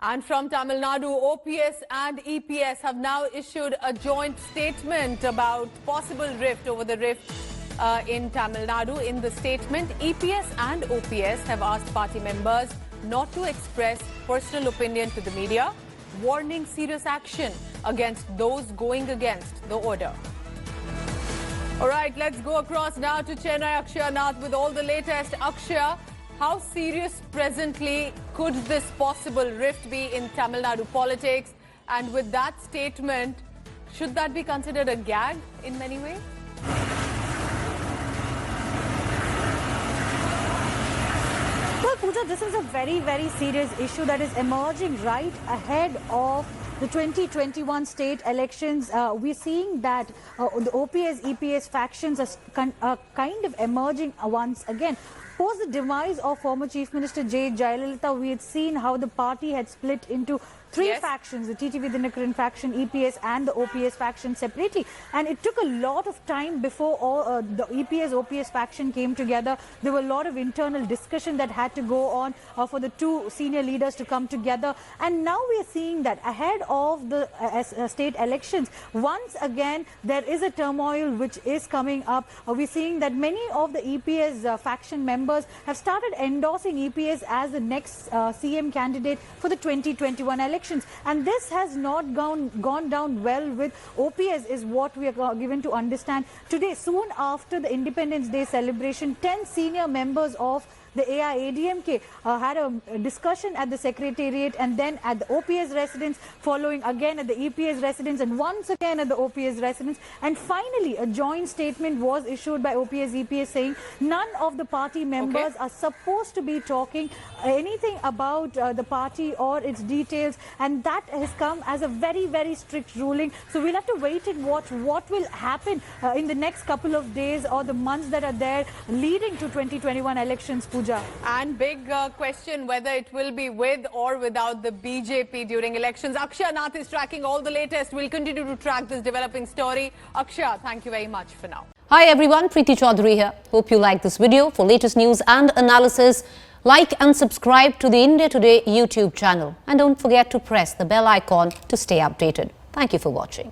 And from Tamil Nadu, OPS and EPS have now issued a joint statement about possible rift over the rift in Tamil Nadu. In the statement, EPS and OPS have asked party members not to express personal opinion to the media, warning serious action against those going against the order. All right, let's go across now to Chennai. Akshaya Nath with all the latest. Akshaya, how serious presently could this possible rift be in Tamil Nadu politics? And with that statement, should that be considered a gag in many ways? Well, Pooja, this is a very, very serious issue that is emerging right ahead of the 2021 state elections. We're seeing that the OPS, EPS factions are kind of emerging once again. Post the demise of former Chief Minister J. Jayalalitha, we had seen how the party had split into three factions, the TTV Dinakaran faction, EPS and the OPS faction separately. And it took a lot of time before all the EPS, OPS faction came together. There were a lot of internal discussion that had to go on for the two senior leaders to come together. And now we are seeing that ahead of the state elections, once again, there is a turmoil which is coming up. We're seeing that many of the EPS faction members have started endorsing EPS as the next CM candidate for the 2021 elections. And this has not gone down well with OPS, is what we are given to understand. Today, soon after the Independence Day celebration, 10 senior members of the AIADMK had a discussion at the Secretariat and then at the OPS residence, following again at the EPS residence and once again at the OPS residence. And finally, a joint statement was issued by OPS, EPS saying none of the party members are supposed to be talking anything about the party or its details. And that has come as a very, very strict ruling. So we'll have to wait and watch what will happen in the next couple of days or the months that are there leading to 2021 elections, Pooja. And big question whether it will be with or without the BJP during elections. Akshaya Nath is tracking all the latest. We'll continue to track this developing story. Akshaya, thank you very much for now. Hi everyone, Preeti Chaudhary here. Hope you like this video. For latest news and analysis, like and subscribe to the India Today YouTube channel. And don't forget to press the bell icon to stay updated. Thank you for watching.